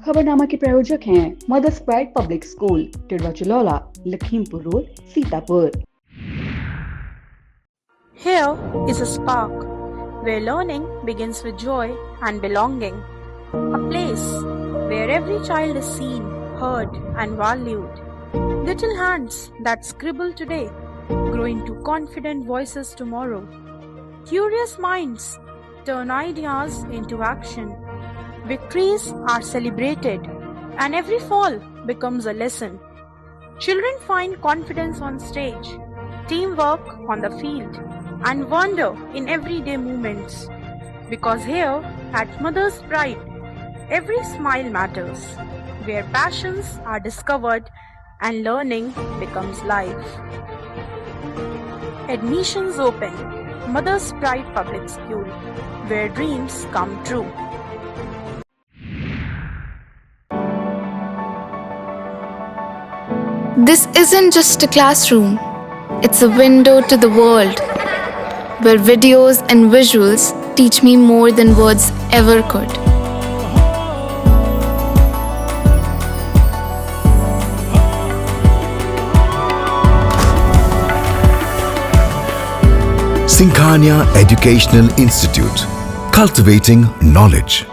खबरनामा के प्रायोजक हैं mother's pride public school, Tidwa Chilaula, Lakhimpur road, Sitapur. Here is a spark where learning begins with joy and belonging. A place where every child is seen, heard and valued. Little hands that scribble today grow into confident voices tomorrow. Curious minds turn ideas into action. Victories are celebrated and every fall becomes a lesson. Children find confidence on stage, teamwork on the field and wonder in everyday moments. Because here at Mother's Pride, every smile matters, where passions are discovered and learning becomes life. Admissions open. Mother's Pride Public School, where dreams come true. This isn't just a classroom, it's a window to the world, where videos and visuals teach me more than words ever could. Sinkhania Educational Institute, cultivating knowledge.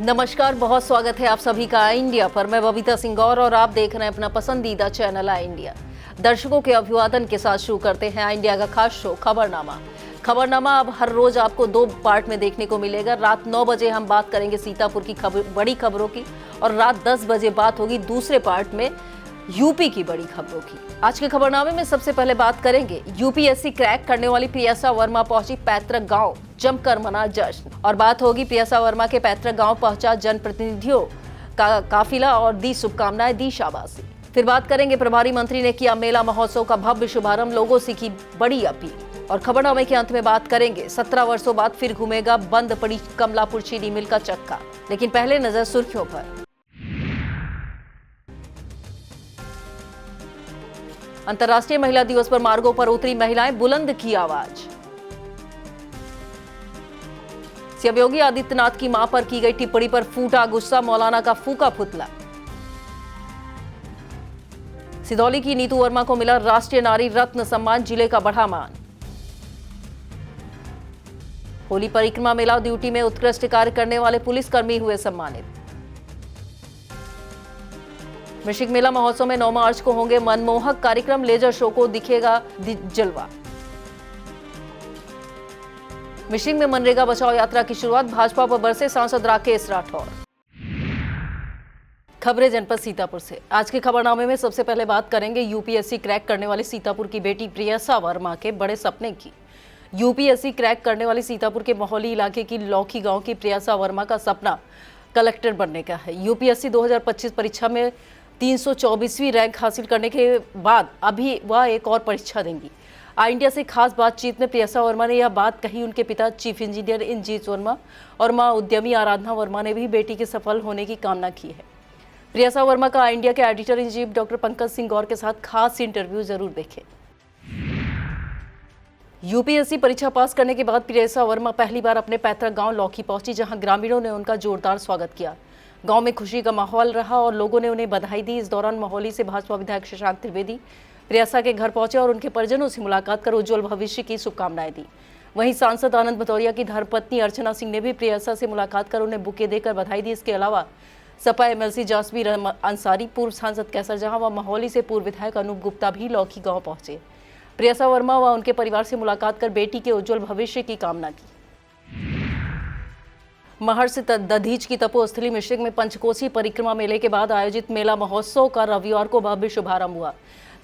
नमस्कार, बहुत स्वागत है आप सभी का I India पर। मैं बबीता सिंह गौर और आप देख रहे हैं अपना पसंदीदा चैनल आई इंडिया। दर्शकों के अभिवादन के साथ शुरू करते हैं आई इंडिया का खास शो खबरनामा। खबरनामा अब हर रोज आपको 2 पार्ट में देखने को मिलेगा। रात 9 बजे हम बात करेंगे सीतापुर की बड़ी खबरों की और रात 10 बजे बात होगी दूसरे पार्ट में यूपी की बड़ी खबरों की। आज के खबरनामे में सबसे पहले बात करेंगे यूपीएससी क्रैक करने वाली प्रियसा वर्मा पहुंची पैतृक गांव, जमकर मना जश्न। और बात होगी प्रियसा वर्मा के पैतृक गांव पहुंचा जनप्रतिनिधियों का काफिला और दी शुभकामनाएं, दी शाबाशी। फिर बात करेंगे प्रभारी मंत्री ने किया मेला महोत्सव का भव्य शुभारंभ, लोगों से की बड़ी अपील। और खबरनामे के अंत में बात करेंगे 17 वर्षों बाद फिर घूमेगा बंद पड़ी कमलापुर चीनी मिल का चक्का। लेकिन पहले नजर सुर्खियों पर। अंतर्राष्ट्रीय महिला दिवस पर मार्गों पर उतरी महिलाएं, बुलंद की आवाज। सीएम योगी आदित्यनाथ की मां पर की गई टिप्पणी पर फूटा गुस्सा, मौलाना का फूका पुतला। सिधौली की नीतू वर्मा को मिला राष्ट्रीय नारी रत्न सम्मान, जिले का बढ़ा मान। होली परिक्रमा मेला ड्यूटी में उत्कृष्ट कार्य करने वाले पुलिसकर्मी हुए सम्मानित। वृश्चिक मेला महोत्सव में 9 मार्च को होंगे मनमोहक कार्यक्रम, लेजर शो को दिखेगा जलवा। वृश्चिक में मनरेगा बचाओ यात्रा की शुरुआत, भाजपा पर बरसे सांसद राकेश राठौर। खबरें जनपद सीतापुर से। आज के खबरनामे में सबसे पहले बात करेंगे यूपीएससी क्रैक करने वाली सीतापुर की बेटी प्रियसा वर्मा के बड़े सपने की। यूपीएससी क्रैक करने वाली सीतापुर के मोहली इलाके की लौकी गांव की प्रियसा वर्मा का सपना कलेक्टर बनने का है। यूपीएससी 2025 परीक्षा में 324वीं रैंक हासिल करने के बाद अभी वह एक और परीक्षा देंगी। आई इंडिया से खास बातचीत में प्रियसा वर्मा ने यह बात कही। उनके पिता चीफ इंजीनियर इंजीत वर्मा और मां उद्यमी आराधना वर्मा ने भी बेटी के सफल होने की कामना की है। प्रियसा वर्मा का आई इंडिया के editor in chief doctor Pankaj Singh Gaur के साथ खास इंटरव्यू जरूर देखें। यूपीएससी परीक्षा पास करने के बाद प्रियसा वर्मा पहली बार अपने पैतृक गांव लौकी पहुंची, जहां ग्रामीणों ने उनका जोरदार स्वागत किया। गांव में खुशी का माहौल रहा और लोगों ने उन्हें बधाई दी। इस दौरान मोहली से भाजपा विधायक शशांक त्रिवेदी प्रियसा के घर पहुंचे और उनके परिजनों से मुलाकात कर उज्जवल भविष्य की शुभकामनाएं दी। वहीं सांसद आनंद भदौरिया की धर्मपत्नी अर्चना सिंह ने भी प्रियसा से मुलाकात कर उन्हें बुके देकर बधाई दी। इसके अलावा सपा एमएलसी जासमीर अंसारी, पूर्व सांसद कैसर जहां व मोहली से पूर्व विधायक अनूप गुप्ता भी लौकी गाँव पहुंचे। प्रियसा वर्मा व उनके परिवार से मुलाकात कर बेटी के उज्जवल भविष्य की कामना की। महर्षि दधीच की तपोस्थली मिश्रिक में पंचकोसी परिक्रमा मेले के बाद आयोजित मेला महोत्सव का रविवार को भव्य शुभारंभ हुआ।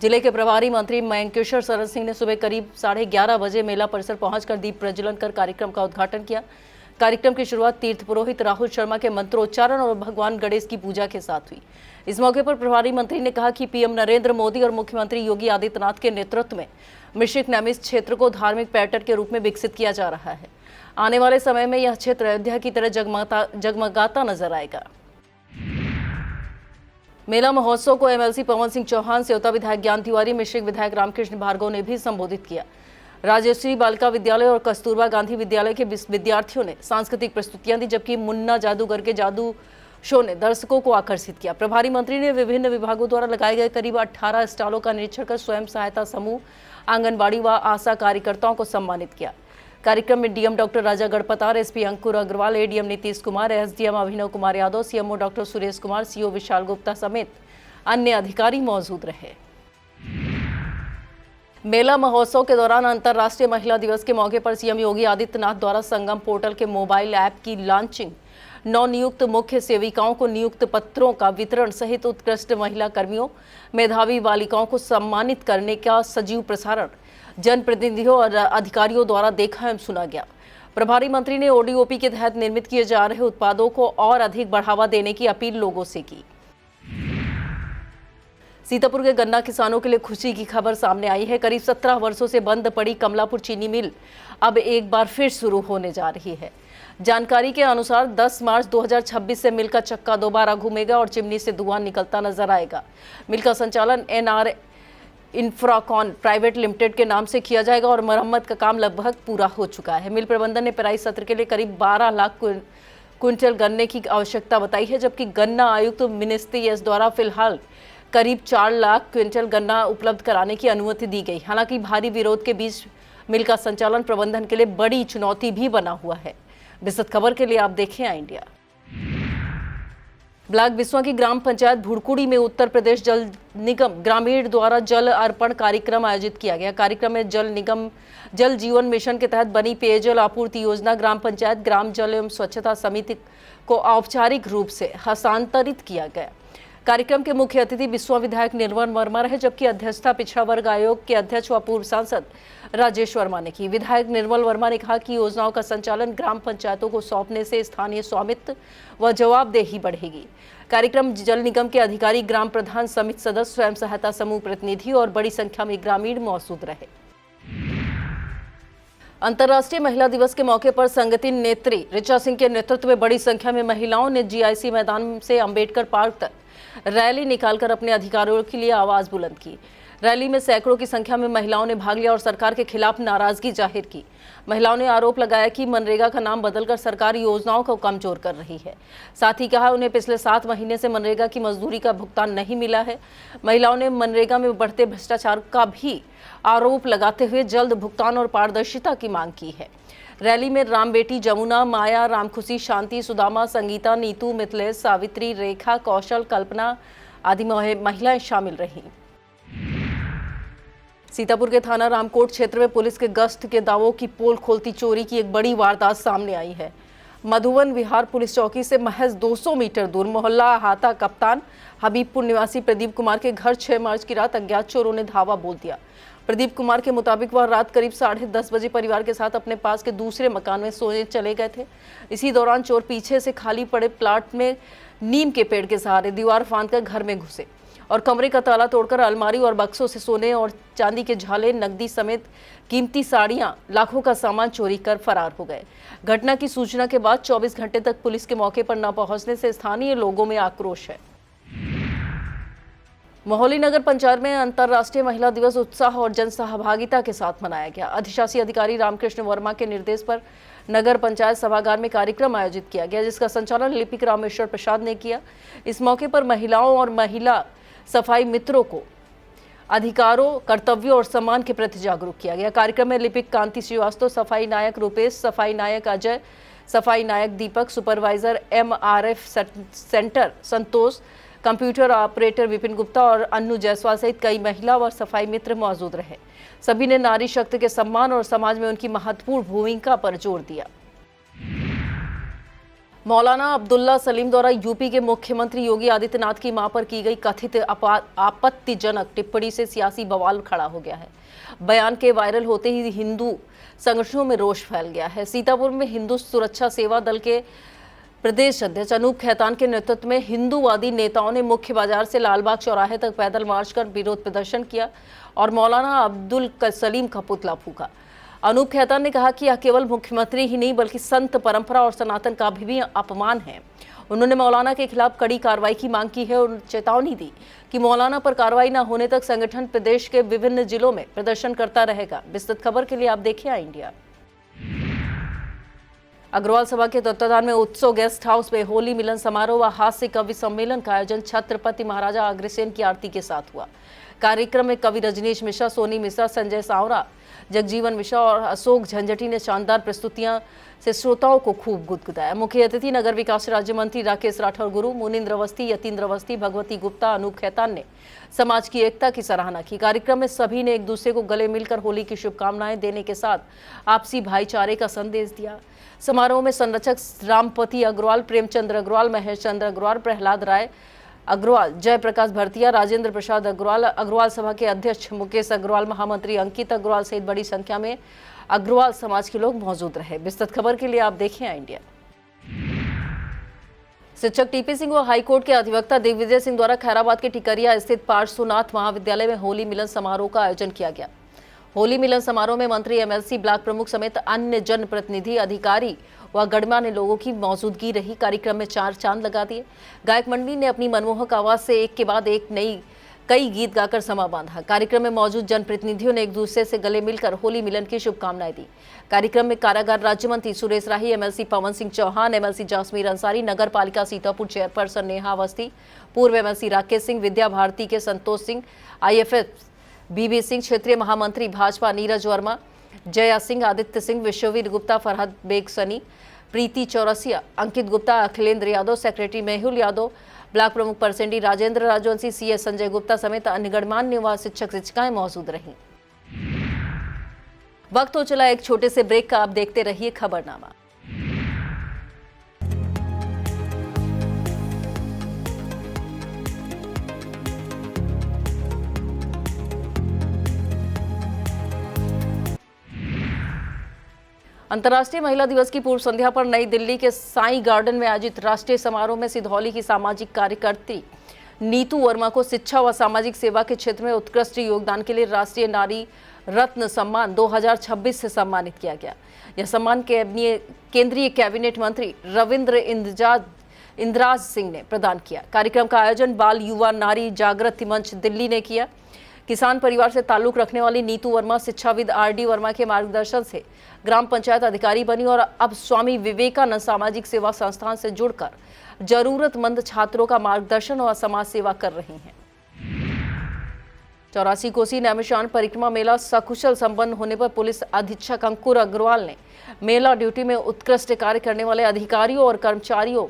जिले के प्रभारी मंत्री मयंकेश्वर शरण सिंह ने सुबह करीब 11:30 बजे मेला परिसर पहुंचकर दीप प्रज्वलन कर कार्यक्रम का उद्घाटन किया। कार्यक्रम की शुरुआत तीर्थ पुरोहित राहुल शर्मा के मंत्रोच्चारण और भगवान गणेश की पूजा के साथ हुई। इस मौके पर प्रभारी मंत्री ने कहा कि पीएम नरेंद्र मोदी और मुख्यमंत्री योगी आदित्यनाथ के नेतृत्व में मिश्रिक नैमिष क्षेत्र को धार्मिक पर्यटन के रूप में विकसित किया जा रहा है। आने वाले समय में यह क्षेत्र अयोध्या की तरह जगमगाता नजर आएगा। मेला महोत्सव को एमएलसी पवन सिंह चौहान, सेवता विधायक ज्ञान तिवारी, मिश्रिक विधायक रामकृष्ण भार्गव ने भी संबोधित किया। राजश्री बालिका विद्यालय और कस्तूरबा गांधी विद्यालय के विद्यार्थियों ने सांस्कृतिक प्रस्तुतियां दी, जबकि मुन्ना जादूगर के जादू शो ने दर्शकों को आकर्षित किया। प्रभारी मंत्री ने विभिन्न विभागों द्वारा लगाए गए करीब 18 स्टॉलों का निरीक्षण कर स्वयं सहायता समूह, आंगनबाड़ी व आशा कार्यकर्ताओं को सम्मानित किया। कार्यक्रम में DM doctor Raja Gadhpatar, SP Ankur Agarwal, ADM Nitish Kumar, SDM Abhinav Kumar Yadav, CMO doctor Suresh Kumar, CO Vishal Gupta समेत अन्य अधिकारी मौजूद रहे। मेला महोत्सव के दौरान अंतर्राष्ट्रीय महिला दिवस के मौके पर सीएम योगी आदित्यनाथ द्वारा संगम पोर्टल के मोबाइल ऐप की लॉन्चिंग, नवनियुक्त मुख्य सेविकाओं को नियुक्त पत्रों का वितरण सहित उत्कृष्ट महिला कर्मियों, मेधावी बालिकाओं को सम्मानित करने का सजीव प्रसारण जनप्रतिनिधियों और अधिकारियों द्वारा देखा एवं सुना गया। प्रभारी मंत्री ने ओडीओपी के तहत निर्मित किए जा रहे उत्पादों को और अधिक बढ़ावा देने की अपील लोगों से की। सीतापुर के गन्ना किसानों के लिए खुशी की खबर सामने आई है। करीब 17 वर्षों से बंद पड़ी कमलापुर चीनी मिल अब एक बार फिर शुरू होने जा रही है। जानकारी के अनुसार 10 मार्च 2026 से मिल का चक्का दोबारा घूमेगा और चिमनी से धुआं निकलता नजर आएगा। मिल का संचालन एनआर इंफ्राकॉन प्राइवेट लिमिटेड के नाम से किया जाएगा और मरम्मत का काम लगभग पूरा हो चुका है। मिल प्रबंधन ने पेराई सत्र के लिए करीब 12 लाख क्विंटल गन्ने की आवश्यकता बताई है, जबकि गन्ना आयुक्त मिनिस्ट्री एस द्वारा फिलहाल करीब 4 लाख क्विंटल गन्ना उपलब्ध कराने की अनुमति दी गई। हालांकि भारी विरोध के बीच मिल का संचालन प्रबंधन के लिए बड़ी चुनौती भी बना हुआ है। विस्तृत खबर के लिए आप देखें इंडिया। ब्लॉक बिस्वा की ग्राम पंचायत भुड़कुड़ी में उत्तर प्रदेश जल निगम ग्रामीण द्वारा जल अर्पण कार्यक्रम आयोजित किया गया। कार्यक्रम में जल निगम जल जीवन मिशन के तहत बनी पेयजल आपूर्ति योजना ग्राम पंचायत ग्राम जल एवं स्वच्छता समिति को औपचारिक रूप से हस्तांतरित किया गया। कार्यक्रम के मुख्य अतिथि बिस्वा विधायक निर्मल वर्मा रहे, जबकि अध्यक्षता पिछड़ा वर्ग आयोग के अध्यक्ष व पूर्व सांसद राजेश वर्मा ने की। विधायक निर्मल वर्मा ने कहा कि योजनाओं का संचालन ग्राम पंचायतों को सौंपने से स्थानीय स्वामित्व व जवाबदेही बढ़ेगी। कार्यक्रम जल निगम के अधिकारी, ग्राम प्रधान, समिति सदस्य, स्वयं सहायता समूह प्रतिनिधि और बड़ी संख्या में ग्रामीण मौजूद रहे। अंतर्राष्ट्रीय महिला दिवस के मौके पर संगठन नेत्री ऋचा सिंह के नेतृत्व में बड़ी संख्या में महिलाओं ने जीआईसी मैदान से अंबेडकर पार्क तक रैली निकालकर अपने अधिकारों के लिए आवाज बुलंद की। रैली में सैकड़ों की संख्या में महिलाओं ने भाग लिया और सरकार के खिलाफ नाराजगी जाहिर की। महिलाओं ने आरोप लगाया कि मनरेगा का नाम बदलकर सरकारी योजनाओं को कमजोर कर रही है। साथ ही कहा उन्हें पिछले 7 महीने से मनरेगा की मजदूरी का भुगतान नहीं मिला है। महिलाओं ने मनरेगा में बढ़ते भ्रष्टाचार का भी आरोप लगाते हुए जल्द भुगतान और पारदर्शिता की मांग की है। रैली में राम बेटी, जमुना, माया, रामखुशी, शांति, सुदामा, संगीता, नीतू, मिथिलेश, सावित्री, रेखा, कौशल, कल्पना आदि महिलाएं शामिल रहीं। सीतापुर के थाना रामकोट क्षेत्र में पुलिस के गश्त के दावों की पोल खोलती चोरी की एक बड़ी वारदात सामने आई है। मधुवन विहार पुलिस चौकी से महज 200 मीटर दूर मोहल्ला हाता कप्तान हबीबपुर निवासी प्रदीप कुमार के घर 6 मार्च की रात अज्ञात चोरों ने धावा बोल दिया। प्रदीप कुमार के मुताबिक वह रात करीब 10:30 बजे परिवार के साथ अपने पास के दूसरे मकान में सोने चले गए थे। इसी दौरान चोर पीछे से खाली पड़े प्लाट में नीम के पेड़ के सहारे दीवार फांदकर घर में घुसे और कमरे का ताला तोड़कर अलमारी और बक्सों से सोने और चांदी के झाले, नकदी समेत कीमती साड़ियां, लाखों का सामान चोरी कर फरार हो गए। घटना की सूचना के बाद 24 घंटे तक पुलिस के मौके पर न पहुंचने से स्थानीय लोगों में आक्रोश है। मोहाली नगर पंचायत में अंतर्राष्ट्रीय महिला दिवस उत्साह और जन सहभागिता के साथ मनाया गया। अधिशासी अधिकारी रामकृष्ण वर्मा के निर्देश पर नगर पंचायत सभागार में कार्यक्रम आयोजित किया गया, जिसका संचालन लिपिक रामेश्वर प्रसाद ने किया। इस मौके पर महिलाओं और महिला सफाई मित्रों को अधिकारों, कर्तव्यों और सम्मान के प्रति जागरूक किया गया। कार्यक्रम में लिपिक कांति श्रीवास्तव, सफाई नायक रूपेश, सफाई नायक अजय, सफाई नायक दीपक, सुपरवाइजर MRF सेंटर संतोष, कंप्यूटर ऑपरेटर विपिन गुप्ता और अन्नू जायसवाल सहित कई महिला व सफाई मित्र मौजूद रहे। सभी ने नारी शक्ति के सम्मान और समाज में उनकी महत्वपूर्ण भूमिका पर जोर दिया। मौलाना अब्दुल्ला सलीम द्वारा यूपी के मुख्यमंत्री योगी आदित्यनाथ की मां पर की गई कथित आपत्तिजनक टिप्पणी से सियासी बवाल खड़ा हो गया है। बयान के वायरल होते ही हिंदू संगठनों में रोष फैल गया है। सीतापुर में हिंदू सुरक्षा सेवा दल के प्रदेश अध्यक्ष अनूप खैतान के नेतृत्व में हिंदूवादी नेताओं ने मुख्य बाजार से लालबाग चौराहे तक पैदल मार्च कर विरोध प्रदर्शन किया और मौलाना अब्दुल सलीम का पुतला फूका। अनूप खेतान ने कहा कि यह केवल मुख्यमंत्री ही नहीं बल्कि संत परंपरा और सनातन का भी अपमान है। उन्होंने मौलाना के खिलाफ कड़ी कार्रवाई की मांग की है और चेतावनी दी कि मौलाना पर कार्रवाई न होने तक संगठन प्रदेश के विभिन्न जिलों में प्रदर्शन करता रहेगा। विस्तृत खबर के लिए आप देखिए इंडिया। अग्रवाल सभा के तत्वाधान में उत्सव गेस्ट हाउस में होली मिलन समारोह व हास्य कवि सम्मेलन का आयोजन छत्रपति महाराजा अग्रसेन की आरती के साथ हुआ। कार्यक्रम में कवि रजनीश मिश्रा, सोनी मिश्रा, संजय सावरा, जगजीवन मिश्रा और अशोक झंझटी ने शानदार प्रस्तुतियां से श्रोताओं को खूब गुदगुदाया। मुख्य अतिथि नगर विकास राज्य मंत्री राकेश राठौर गुरु, मुनिंद्र अवस्थी, यतीन्द्र अवस्थी, भगवती गुप्ता, अनूप खेतान ने समाज की एकता की सराहना की। कार्यक्रम में सभी ने एक दूसरे को गले मिलकर होली की शुभकामनाएं देने के साथ आपसी भाईचारे का संदेश दिया। समारोह में संरक्षक रामपति अग्रवाल, प्रेमचंद्र अग्रवाल, महेश चंद्र अग्रवाल, प्रहलाद राय अग्रवाल, जयप्रकाश भरतिया, राजेंद्र प्रसाद अग्रवाल, अग्रवाल सभा के अध्यक्ष मुकेश अग्रवाल, महामंत्री अंकित अग्रवाल सहित बड़ी संख्या में अग्रवाल समाज के लोग मौजूद रहे। विस्तृत खबर के लिए आप देखें इंडिया। शिक्षक टीपी सिंह व हाईकोर्ट के अधिवक्ता दिग्विजय सिंह द्वारा खैराबाद के टिकरिया स्थित पार्श्वनाथ महाविद्यालय में होली मिलन समारोह का आयोजन किया गया। होली मिलन समारोह में मंत्री, एमएलसी, ब्लॉक प्रमुख समेत अन्य जनप्रतिनिधि, अधिकारी व गणमान्य लोगों की मौजूदगी रही। कार्यक्रम में 4 चांद लगा दिए। गायक मंडली ने अपनी मनमोहक आवाज से एक के बाद एक कई गीत गाकर समा बांधा। कार्यक्रम में मौजूद जनप्रतिनिधियों ने एक दूसरे से गले मिलकर होली मिलन की शुभकामनाएं दी। कार्यक्रम में कारागार राज्य मंत्री सुरेश राही, एमएलसी पवन सिंह चौहान, एमएलसी जासमीर अंसारी, नगर पालिका सीतापुर चेयरपर्सन नेहा अवस्थी, पूर्व एमएलसी राकेश सिंह, विद्या भारती के संतोष सिंह, आईएफएफ बीबी सिंह, क्षेत्रीय महामंत्री भाजपा नीरज वर्मा, जया सिंह, आदित्य सिंह, विश्ववीर गुप्ता, फरहद बेग सनी, प्रीति चौरसिया, अंकित गुप्ता, अखिलेंद्र यादव, सेक्रेटरी मेहुल यादव, ब्लॉक प्रमुख परसेंडी राजेंद्र राजवंशी, सीएस संजय गुप्ता समेत अन्य गणमान्य व शिक्षक शिक्षिकाएं मौजूद रहीं। वक्त हो चला एक छोटे से ब्रेक का, आप देखते रहिए खबरनामा। अंतर्राष्ट्रीय महिला दिवस की पूर्व संध्या पर नई दिल्ली के साई गार्डन में आयोजित राष्ट्रीय समारोह में सिधौली की सामाजिक कार्यकर्त्री नीतू वर्मा को शिक्षा व सामाजिक सेवा के क्षेत्र में उत्कृष्ट योगदान के लिए राष्ट्रीय नारी रत्न सम्मान 2026 से सम्मानित किया गया। यह सम्मान केंद्रीय कैबिनेट मंत्री रविंद्र इंद्राज सिंह ने प्रदान किया। कार्यक्रम का आयोजन बाल युवा नारी जागृति मंच दिल्ली ने किया। किसान परिवार से ताल्लुक रखने वाली नीतू वर्मा शिक्षाविद आरडी वर्मा के मार्गदर्शन से ग्राम पंचायत अधिकारी बनी और अब स्वामी विवेकानंद सामाजिक सेवा संस्थान से जुड़कर जरूरतमंद छात्रों का मार्गदर्शन और समाज सेवा कर रही हैं। 84 कोसी नैमिषारण्य परिक्रमा मेला सकुशल संपन्न होने पर पुलिस अधीक्षक अंकुर अग्रवाल ने मेला ड्यूटी में उत्कृष्ट कार्य करने वाले अधिकारियों और कर्मचारियों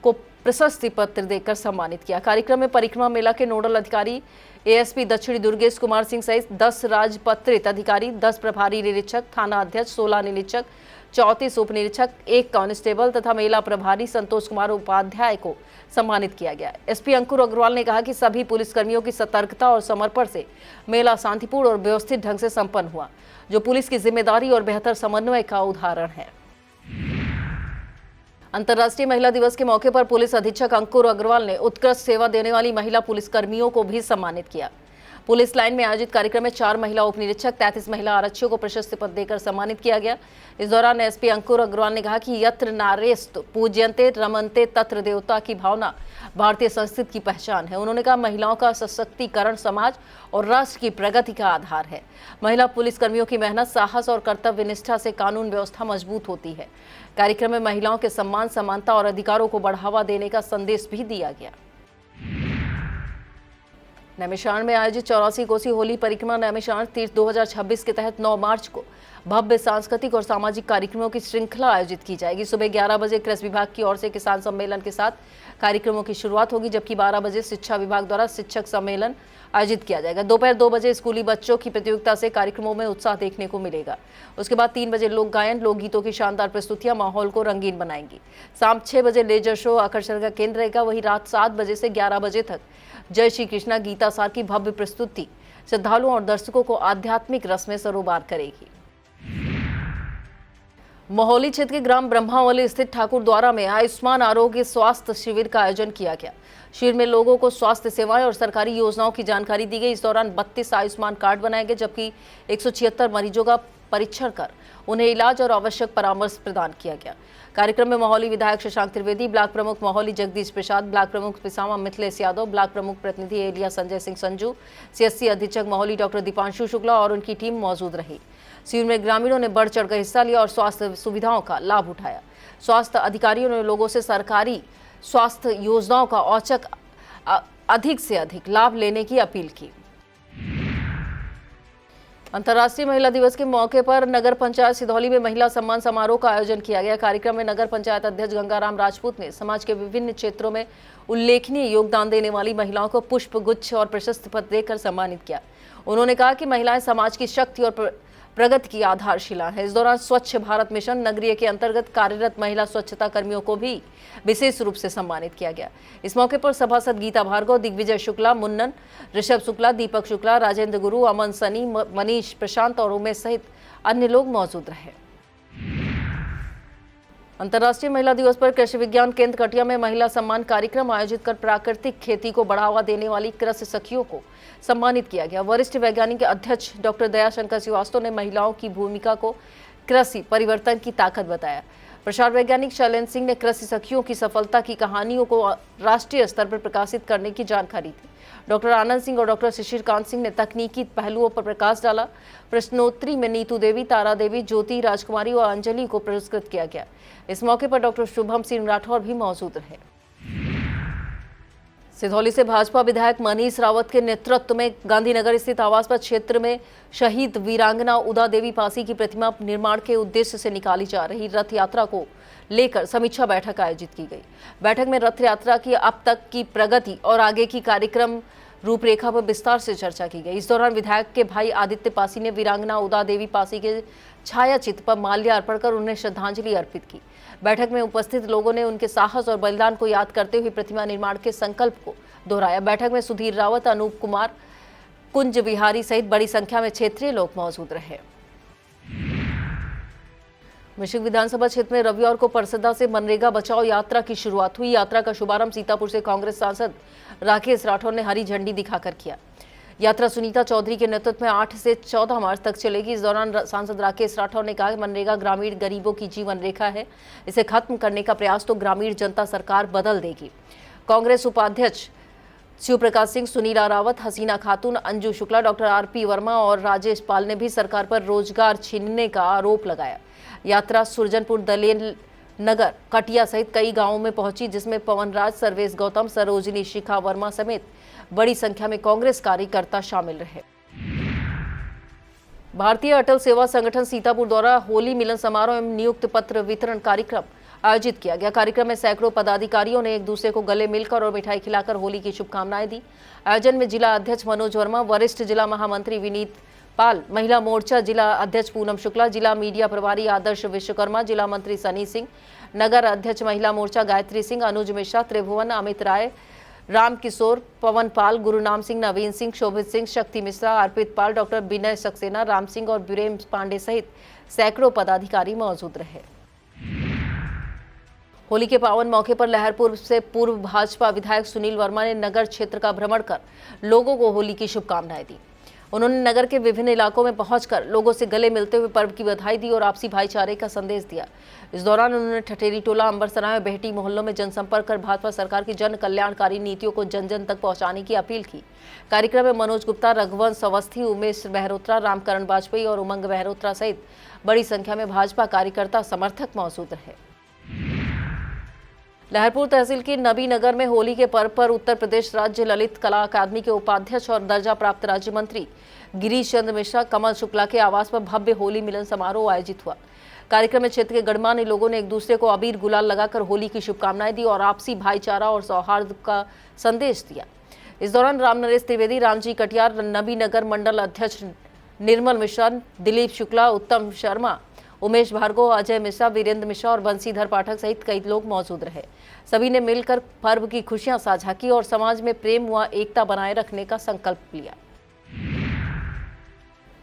को प्रशस्ति पत्र देकर सम्मानित किया। कार्यक्रम में परिक्रमा मेला के नोडल अधिकारी एएसपी दक्षिणी दुर्गेश कुमार सिंह सहित 10 राजपत्रित अधिकारी, 10 प्रभारी निरीक्षक, थाना अध्यक्ष, 16 निरीक्षक, 34 उप निरीक्षक, 1 कांस्टेबल तथा मेला प्रभारी संतोष कुमार उपाध्याय को सम्मानित किया गया। एसपी अंकुर अग्रवाल ने कहा कि सभी पुलिसकर्मियों की सतर्कता और समर्पण से मेला शांतिपूर्ण और व्यवस्थित ढंग से संपन्न हुआ, जो पुलिस की जिम्मेदारी और बेहतर समन्वय का उदाहरण है। अंतर्राष्ट्रीय महिला दिवस के मौके पर पुलिस अधीक्षक अंकुर अग्रवाल ने उत्कृष्ट सेवा देने वाली महिला पुलिसकर्मियों को भी सम्मानित किया। पुलिस लाइन में आयोजित कार्यक्रम में 4 महिला उप निरीक्षक, 33 महिला आरक्षियों को प्रशस्ति पत्र देकर सम्मानित किया गया। इस दौरान एसपी अंकुर अग्रवाल ने कहा कि यत्र नारेस्त पूज्यन्ते रमन्ते तत्र देवता की भावना भारतीय संस्कृति की पहचान है। उन्होंने कहा महिलाओं का सशक्तिकरण समाज और राष्ट्र की प्रगति का आधार है। महिला पुलिसकर्मियों की मेहनत, साहस और कर्तव्य निष्ठा से कानून व्यवस्था मजबूत होती है। कार्यक्रम में महिलाओं के सम्मान, समानता और अधिकारों को बढ़ावा देने का संदेश भी दिया गया। नैमिषारण्य में आयोजित 84 कोसी होली परिक्रमा नैमिषारण्य तीर्थ 2026 के तहत 9 मार्च को भव्य सांस्कृतिक और सामाजिक कार्यक्रमों की श्रृंखला आयोजित की जाएगी। सुबह 11 बजे कृषि विभाग की ओर से किसान सम्मेलन के साथ कार्यक्रमों की शुरुआत होगी, जबकि 12 बजे शिक्षा विभाग द्वारा शिक्षक सम्मेलन आयोजित किया जाएगा। दोपहर 2 बजे स्कूली बच्चों की प्रतियोगिता से कार्यक्रमों में उत्साह देखने को मिलेगा। उसके बाद 3 बजे लोक गायन, लोकगीतों की शानदार प्रस्तुतियां माहौल को रंगीन बनाएंगी। शाम 6 बजे लेजर शो आकर्षण का केंद्र रहेगा। वहीं रात 7 बजे से 11 बजे तक जय श्री कृष्णा गीता सार की भव्य प्रस्तुति श्रद्धालुओं और दर्शकों को आध्यात्मिक रस में सरोबार करेगी। मोहौली क्षेत्र के ग्राम ब्रह्मावली स्थित ठाकुर द्वारा में आयुष्मान आरोग्य स्वास्थ्य शिविर का आयोजन किया गया। शिविर में लोगों को स्वास्थ्य सेवाएं और सरकारी योजनाओं की जानकारी दी गई। इस दौरान 32 आयुष्मान कार्ड बनाए गए, जबकि 176 मरीजों का परीक्षण कर उन्हें इलाज और आवश्यक परामर्श प्रदान किया गया। कार्यक्रम में मौहली विधायक शशांक त्रिवेदी, ब्लॉक प्रमुख मौहली जगदीश प्रसाद, ब्लॉक प्रमुख पिसामा मिथिलेश यादव, ब्लॉक प्रमुख प्रतिनिधि एलिया संजय सिंह संजू, सीएससी अधीक्षक मौहली डॉक्टर दीपांशु शुक्ला और उनकी टीम मौजूद रही। शिविर में ग्रामीणों ने बढ़ चढ़कर हिस्सा लिया और स्वास्थ्य सुविधाओं का लाभ उठाया। स्वास्थ्य अधिकारियों ने लोगों से सरकारी स्वास्थ्य योजनाओं का औचक अधिक से अधिक लाभ लेने की अपील की। अंतर्राष्ट्रीय महिला दिवस के मौके पर नगर पंचायत सिधौली में महिला सम्मान समारोह का आयोजन किया गया। कार्यक्रम में नगर पंचायत अध्यक्ष गंगाराम राजपूत ने समाज के विभिन्न क्षेत्रों में उल्लेखनीय योगदान देने वाली महिलाओं को पुष्प गुच्छ और प्रशस्ति पत्र देकर सम्मानित किया। उन्होंने कहा कि महिलाएं समाज की शक्ति और प्रगति की आधारशिला है। इस दौरान स्वच्छ भारत मिशन नगरीय के अंतर्गत कार्यरत महिला स्वच्छता कर्मियों को भी विशेष रूप से सम्मानित किया गया। इस मौके पर सभासद गीता भार्गव, दिग्विजय शुक्ला, मुन्नन, ऋषभ शुक्ला, दीपक शुक्ला, राजेंद्र गुरु, अमन सनी, मनीष प्रशांत और उमेश सहित अन्य लोग मौजूद रहे। अंतर्राष्ट्रीय महिला दिवस पर कृषि विज्ञान केंद्र कटिया में महिला सम्मान कार्यक्रम आयोजित कर प्राकृतिक खेती को बढ़ावा देने वाली कृषि सखियों को सम्मानित किया गया। वरिष्ठ वैज्ञानिक अध्यक्ष डॉक्टर दयाशंकर श्रीवास्तव ने महिलाओं की भूमिका को कृषि परिवर्तन की ताकत बताया। प्रसार वैज्ञानिक शैलेंद्र सिंह ने कृषि सखियों की सफलता की कहानियों को राष्ट्रीय स्तर पर प्रकाशित करने की जानकारी दी। डॉक्टर आनंद सिंह और डॉक्टर शिशिर कांत सिंह ने तकनीकी पहलुओं पर प्रकाश डाला। प्रश्नोत्तरी में नीतू देवी, तारा देवी, ज्योति, राजकुमारी और अंजलि को पुरस्कृत किया गया। इस मौके पर डॉक्टर शुभम सिंह राठौर भी मौजूद रहे। सिधौली से भाजपा विधायक मनीष रावत के नेतृत्व में गांधीनगर स्थित आवास पर क्षेत्र में शहीद वीरांगना उदा देवी पासी की प्रतिमा निर्माण के उद्देश्य से निकाली जा रही रथ यात्रा को लेकर समीक्षा बैठक आयोजित की गई। बैठक में रथ यात्रा की अब तक की प्रगति और आगे की कार्यक्रम रूपरेखा पर विस्तार से चर्चा की गई। इस दौरान विधायक के भाई आदित्य पासी ने वीरांगना उदा देवी पासी के छाया चित्र पर माल्य अर्पण कर उन्हें श्रद्धांजलि अर्पित की। बैठक में उपस्थित लोगों ने उनके साहस और बलिदान को याद करते हुए प्रतिमा निर्माण के संकल्प को दोहराया। बैठक में सुधीर रावत, अनूप कुमार, कुंज विहारी सहित बड़ी संख्या में क्षेत्रीय लोग मौजूद रहे। मिश्रिक विधानसभा क्षेत्र में रविवार को परसदा से मनरेगा बचाओ यात्रा की शुरुआत हुई। यात्रा का शुभारंभ सीतापुर से कांग्रेस सांसद राकेश राठौर ने हरी झंडी दिखाकर किया। यात्रा सुनीता चौधरी के नेतृत्व में 8 से 14 मार्च तक चलेगी। इस दौरान सांसद राकेश राठौर ने कहा कि मनरेगा ग्रामीण गरीबों की जीवन रेखा है, इसे खत्म करने का प्रयास तो ग्रामीण जनता सरकार बदल देगी। कांग्रेस उपाध्यक्ष शिव प्रकाश सिंह, सुनीला रावत, हसीना खातून, अंजू शुक्ला, डॉक्टर आरपी वर्मा और राजेश पाल ने भी सरकार पर रोजगार छीनने का आरोप लगाया। यात्रा सुरजनपुर, दलेल नगर, कटिया सहित कई गांवों में पहुंची, जिसमें पवनराज, सर्वेश गौतम, सरोजनी शिखा वर्मा समेत बड़ी संख्या में कांग्रेस कार्यकर्ता शामिल रहे। भारतीय अटल सेवा संगठन सीतापुर द्वारा होली मिलन समारोह एवं नियुक्त पत्र वितरण कार्यक्रम आयोजित किया गया। कार्यक्रम में सैकड़ों पदाधिकारियों ने एक दूसरे को गले मिलकर और मिठाई खिलाकर होली की शुभकामनाएं दी। आयोजन में जिला अध्यक्ष मनोज वर्मा, वरिष्ठ जिला महामंत्री विनीत पाल, महिला मोर्चा जिला अध्यक्ष पूनम शुक्ला, जिला मीडिया प्रभारी आदर्श विश्वकर्मा, जिला मंत्री सनी सिंह, नगर अध्यक्ष महिला मोर्चा गायत्री सिंह, अनुज मिश्रा, त्रिभुवन, अमित राय, राम किशोर, पवन पाल, गुरुनाम सिंह, नवीन सिंह, शोभित सिंह, शक्ति मिश्रा, अर्पित पाल, डॉक्टर विनय सक्सेना, राम सिंह और बीरेम पांडे सहित सैकड़ों पदाधिकारी मौजूद रहे। होली के पावन मौके पर लहरपुर से पूर्व भाजपा विधायक सुनील वर्मा ने नगर क्षेत्र का भ्रमण कर लोगों को होली की शुभकामनाएं दी। उन्होंने नगर के विभिन्न इलाकों में पहुंचकर लोगों से गले मिलते हुए पर्व की बधाई दी और आपसी भाईचारे का संदेश दिया। इस दौरान उन्होंने ठठेरी टोला, अंबरसराय और बेहटी मोहल्लों में जनसंपर्क कर भाजपा सरकार की जन कल्याणकारी नीतियों को जन जन तक पहुंचाने की अपील की। कार्यक्रम में मनोज गुप्ता, रघुवंश अवस्थी, उमेश बहरोत्रा, रामकरण वाजपेयी और उमंग बहरोत्रा सहित बड़ी संख्या में भाजपा कार्यकर्ता समर्थक मौजूद रहे। लहरपुर तहसील के नबीनगर में होली के पर्व पर उत्तर प्रदेश राज्य ललित कला अकादमी के उपाध्यक्ष और दर्जा प्राप्त राज्य मंत्री गिरीश चंद्र मिश्रा, कमल शुक्ला के आवास पर भव्य होली मिलन समारोह आयोजित हुआ। कार्यक्रम में क्षेत्र के गणमान्य लोगों ने एक दूसरे को अबीर गुलाल लगाकर होली की शुभकामनाएं दी और आपसी भाईचारा और सौहार्द का संदेश दिया। इस दौरान राम नरेश त्रिवेदी, रामजी कटियार, नबीनगर मंडल अध्यक्ष निर्मल मिश्रा, दिलीप शुक्ला, उत्तम शर्मा, उमेश भार्गव, अजय मिश्रा, वीरेंद्र मिश्रा और बंसीधर पाठक सहित कई लोग मौजूद रहे। सभी ने मिलकर पर्व की खुशियां साझा की और समाज में प्रेम व एकता बनाए रखने का संकल्प लिया।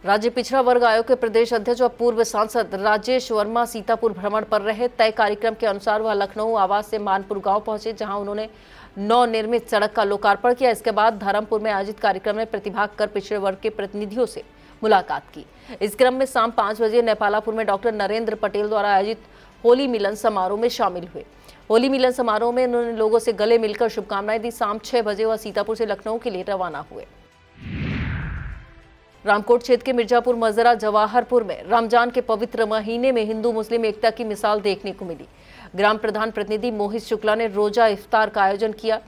राज्य पिछड़ा वर्ग आयोग के प्रदेश अध्यक्ष और पूर्व सांसद राजेश वर्मा सीतापुर भ्रमण पर रहे। तय कार्यक्रम के अनुसार वह लखनऊ आवास से मानपुर गांव पहुंचे, जहां उन्होंने नवनिर्मित सड़क का लोकार्पण किया। इसके बाद धर्मपुर में आयोजित कार्यक्रम में प्रतिभाग कर पिछड़े वर्ग के प्रतिनिधियों से मुलाकात की। इस क्रम में शाम 5 बजे नेपालापुर में डॉक्टर नरेंद्र पटेल द्वारा आयोजित होली मिलन समारोह में शामिल हुए। होली मिलन समारोह में उन्होंने लोगों से गले मिलकर शुभकामनाएं दी। शाम 6 बजे वह सीतापुर से लखनऊ के लिए रवाना हुए। रामकोट क्षेत्र के मिर्जापुर मजरा जवाहरपुर में रमजान के पवित्र महीने में हिंदू मुस्लिम एकता की मिसाल देखने को मिली। ग्राम प्रधान प्रतिनिधि मोहित शुक्ला ने रोजा इफ्तार का आयोजन किया,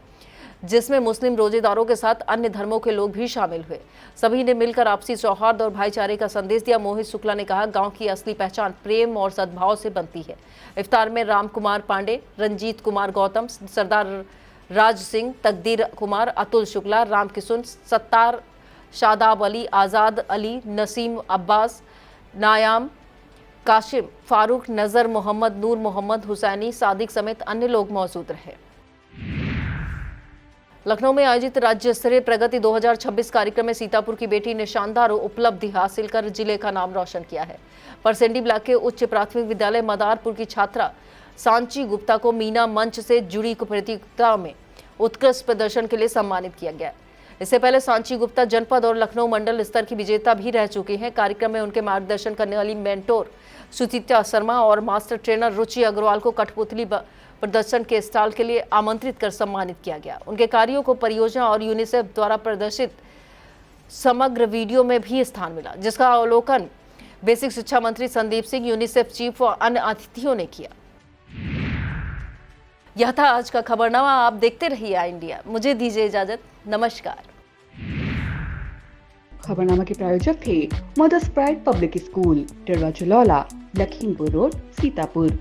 जिसमें मुस्लिम रोजेदारों के साथ अन्य धर्मों के लोग भी शामिल हुए। सभी ने मिलकर आपसी सौहार्द और भाईचारे का संदेश दिया। मोहित शुक्ला ने कहा, गांव की असली पहचान प्रेम और सद्भाव से बनती है। इफ्तार में राम कुमार पांडे, रंजीत कुमार गौतम, सरदार राज सिंह, तकदीर कुमार, अतुल शुक्ला, राम किशुन, सत्तार, शादाब अली, आज़ाद अली, नसीम अब्बास, नायाम, काशिम, फारूक, नजर मोहम्मद, नूर मोहम्मद, हुसैनी, सादिक समेत अन्य लोग मौजूद रहे। लखनऊ में आयोजित राज्य स्तरीय प्रगति 2026 कार्यक्रम में सीतापुर की बेटी ने शानदार उपलब्धि हासिल कर जिले का नाम रोशन किया है। परसेंडी ब्लॉक के उच्च प्राथमिक विद्यालय मदारपुर की छात्रा सांची गुप्ता को मीना मंच से जुड़ी प्रतियोगिता में उत्कृष्ट प्रदर्शन के लिए सम्मानित किया गया। इससे पहले सांची गुप्ता जनपद और लखनऊ मंडल स्तर की विजेता भी रह चुकी हैं। कार्यक्रम में उनके मार्गदर्शन करने वाली मेंटोर सुचित्रा शर्मा और मास्टर ट्रेनर रुचि अग्रवाल को कठपुतली प्रदर्शन के स्टॉल के लिए आमंत्रित कर सम्मानित किया गया। उनके कार्यों को परियोजना और यूनिसेफ द्वारा प्रदर्शित समग्र वीडियो में भी स्थान मिला, जिसका अवलोकन बेसिक शिक्षा मंत्री संदीप सिंह, यूनिसेफ चीफ और अन्य अतिथियों ने किया। यह था आज का खबरनामा। आप देखते रहिए आई इंडिया। मुझे दीजिए इजाजत। नमस्कार। खबरनामा के प्रायोजक थे mother's pride public school, Tidwa Chalaula, Lakhimpur road, Sitapur.